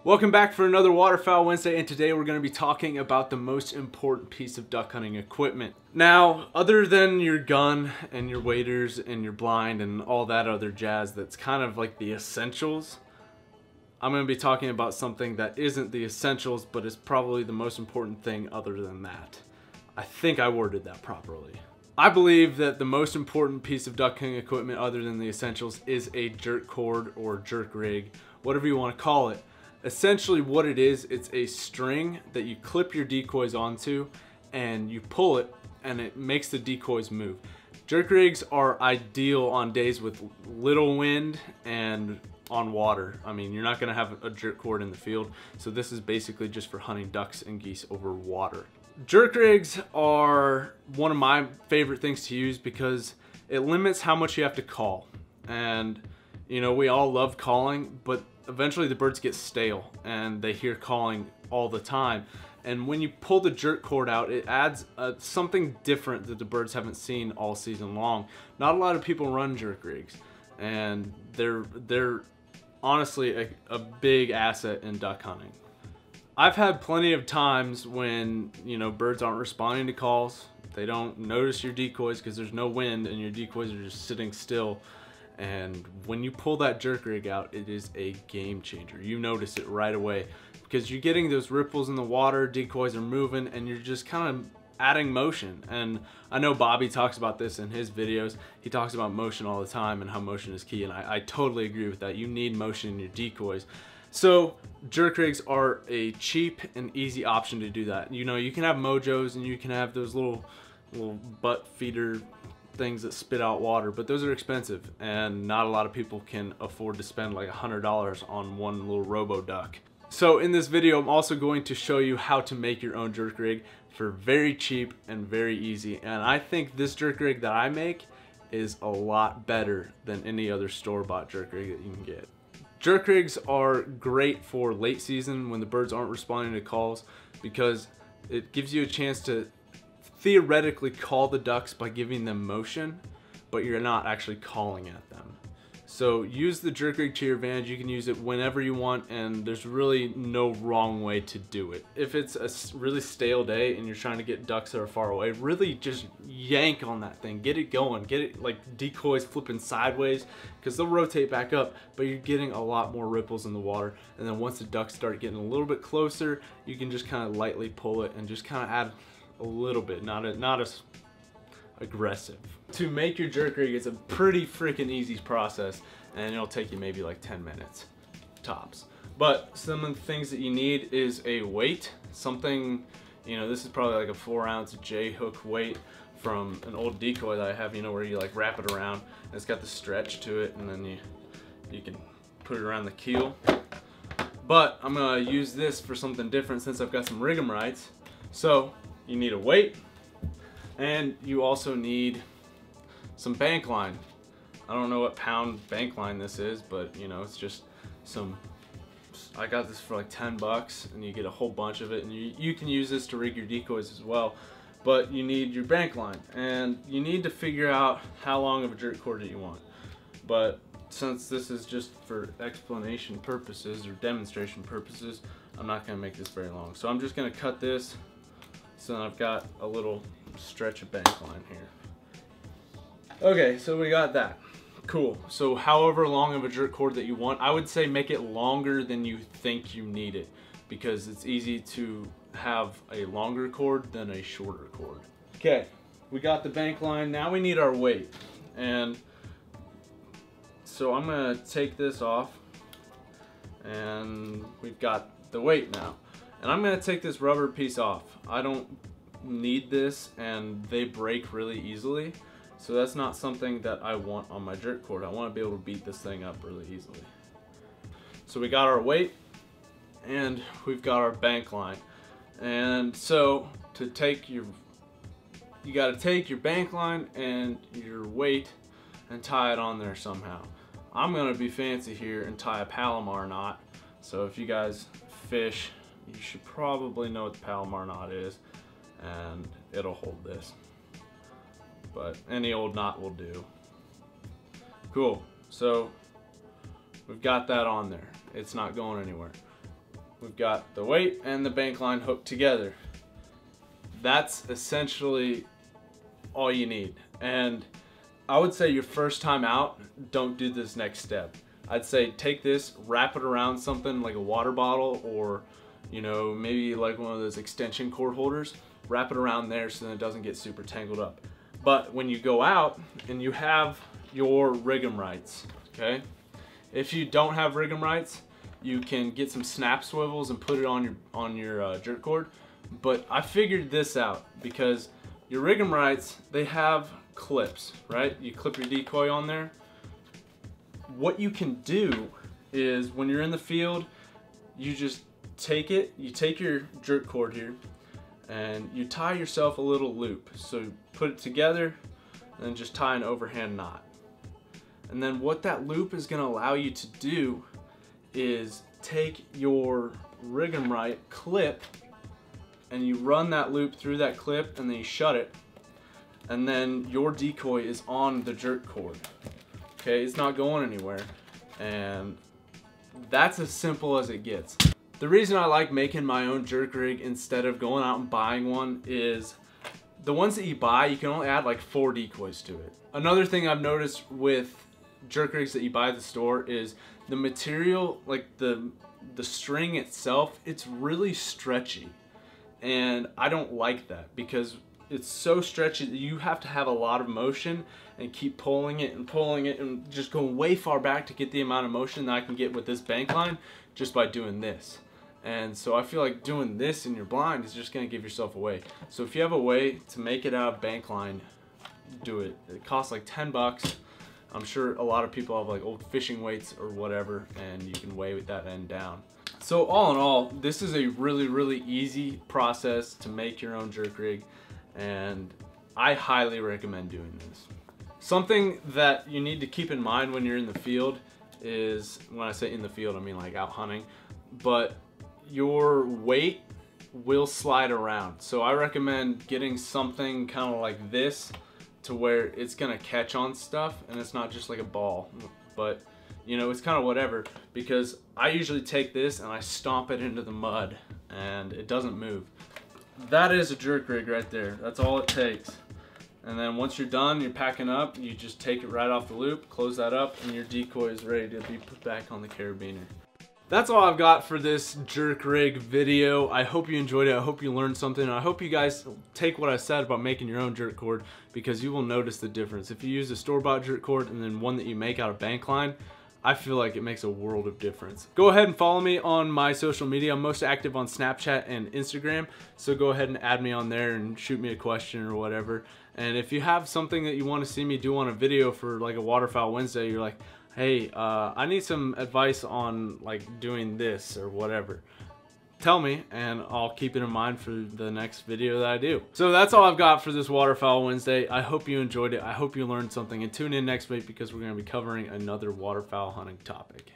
Welcome back for another Waterfowl Wednesday, and today we're going to be talking about the most important piece of duck hunting equipment. Now, other than your gun and your waders and your blind and all that other jazz that's kind of like the essentials, I'm going to be talking about something that isn't the essentials, but is probably the most important thing other than that. I think I worded that properly. I believe that the most important piece of duck hunting equipment other than the essentials is a jerk cord or jerk rig, whatever you want to call it. Essentially what it is, it's a string that you clip your decoys onto and you pull it and it makes the decoys move. Jerk rigs are ideal on days with little wind and on water. I mean, you're not going to have a jerk cord in the field, so this is basically just for hunting ducks and geese over water. Jerk rigs are one of my favorite things to use because it limits how much you have to call. And you know, we all love calling, but eventually the birds get stale and they hear calling all the time. And when you pull the jerk cord out, it adds something different that the birds haven't seen all season long. Not a lot of people run jerk rigs, and they're honestly a big asset in duck hunting. I've had plenty of times when, you know, birds aren't responding to calls. They don't notice your decoys because there's no wind and your decoys are just sitting still. And when you pull that jerk rig out, it is a game changer. You notice it right away because you're getting those ripples in the water, decoys are moving, and you're just kind of adding motion. And I know Bobby talks about this in his videos. He talks about motion all the time and how motion is key, and I totally agree with that. You need motion in your decoys. So jerk rigs are a cheap and easy option to do that. You know, you can have Mojos and you can have those little butt feeder things that spit out water, but those are expensive and not a lot of people can afford to spend like $100 on one little robo duck. So in this video, I'm also going to show you how to make your own jerk rig for very cheap and very easy. And I think this jerk rig that I make is a lot better than any other store-bought jerk rig that you can get. Jerk rigs are great for late season when the birds aren't responding to calls because it gives you a chance to theoretically call the ducks by giving them motion, but you're not actually calling at them. So use the jerk rig to your advantage. You can use it whenever you want, and there's really no wrong way to do it. If it's a really stale day and you're trying to get ducks that are far away, really just yank on that thing, get it going, get it like decoys flipping sideways, because they'll rotate back up, but you're getting a lot more ripples in the water. And then once the ducks start getting a little bit closer, you can just kind of lightly pull it and just kind of add a little bit, not as aggressive. To make your jerk rig, it's a pretty freaking easy process, and it'll take you maybe like 10 minutes tops. But some of the things that you need is a weight, something, you know, this is probably like a 4-ounce J-hook weight from an old decoy that I have, you know, where you like wrap it around and it's got the stretch to it, and then you can put it around the keel. But I'm gonna use this for something different since I've got some Rig-em-Rights. So you need a weight, and you also need some bank line. I don't know what pound bank line this is, but you know, it's just some, I got this for like 10 bucks and you get a whole bunch of it, and you can use this to rig your decoys as well. But you need your bank line, and you need to figure out how long of a jerk cord that you want. But since this is just for explanation purposes or demonstration purposes, I'm not gonna make this very long. So I'm just gonna cut this. So I've got a little stretch of bank line here. Okay, so we got that. Cool. So however long of a jerk cord that you want, I would say make it longer than you think you need it, because it's easy to have a longer cord than a shorter cord. Okay, we got the bank line. Now we need our weight. And so I'm gonna take this off, and we've got the weight now. And I'm gonna take this rubber piece off. I don't need this, and they break really easily. So that's not something that I want on my jerk cord. I want to be able to beat this thing up really easily. So we got our weight, and we've got our bank line. And so to take you gotta take your bank line and your weight and tie it on there somehow. I'm gonna be fancy here and tie a Palomar knot. So if you guys fish, you should probably know what the Palomar knot is, and it'll hold this. But any old knot will do. Cool. So we've got that on there. It's not going anywhere. we've got the weight and the bank line hooked together. That's essentially all you need. And I would say your first time out, don't do this next step. I'd say take this, wrap it around something like a water bottle, or you know, maybe like one of those extension cord holders. Wrap it around there so that it doesn't get super tangled up. But when you go out and you have your Rig'em-Rites, okay? If you don't have Rig'em-Rites, you can get some snap swivels and put it on your jerk cord. But I figured this out because your Rig'em-Rites, they have clips, right? You clip your decoy on there. What you can do is when you're in the field, you just take it, you take your jerk cord here and you tie yourself a little loop. So put it together and then just tie an overhand knot. And then what that loop is going to allow you to do is take your Rig'em-Rite clip and you run that loop through that clip and then you shut it, and then your decoy is on the jerk cord. Okay, it's not going anywhere, and that's as simple as it gets. The reason I like making my own jerk rig instead of going out and buying one is the ones that you buy, you can only add like 4 decoys to it. Another thing I've noticed with jerk rigs that you buy at the store is the material, like the string itself, it's really stretchy. And I don't like that because it's so stretchy that you have to have a lot of motion and keep pulling it and just going way far back to get the amount of motion that I can get with this bank line just by doing this. And so I feel like doing this in your blind is just going to give yourself away. So if you have a way to make it out of bank line, do it. It costs like 10 bucks. I'm sure a lot of people have like old fishing weights or whatever, and you can weigh that end down. So all in all, this is a really easy process to make your own jerk rig, and I highly recommend doing this. Something that you need to keep in mind when you're in the field is, when I say in the field, I mean like out hunting, but your weight will slide around. So I recommend getting something kind of like this to where it's gonna catch on stuff and it's not just like a ball, but you know, it's kind of whatever, because I usually take this and I stomp it into the mud and it doesn't move. That is a jerk rig right there. That's all it takes. And then once you're done, you're packing up, you just take it right off the loop, close that up, and your decoy is ready to be put back on the carabiner. That's all I've got for this jerk rig video. I hope you enjoyed it. I hope you learned something. And I hope you guys take what I said about making your own jerk cord, because you will notice the difference. If you use a store-bought jerk cord and then one that you make out of bank line, I feel like it makes a world of difference. Go ahead and follow me on my social media. I'm most active on Snapchat and Instagram, so go ahead and add me on there and shoot me a question or whatever. And if you have something that you want to see me do on a video for like a Waterfowl Wednesday, you're like, hey, I need some advice on like doing this or whatever, tell me and I'll keep it in mind for the next video that I do. So that's all I've got for this Waterfowl Wednesday. I hope you enjoyed it. I hope you learned something, and tune in next week because we're going to be covering another waterfowl hunting topic.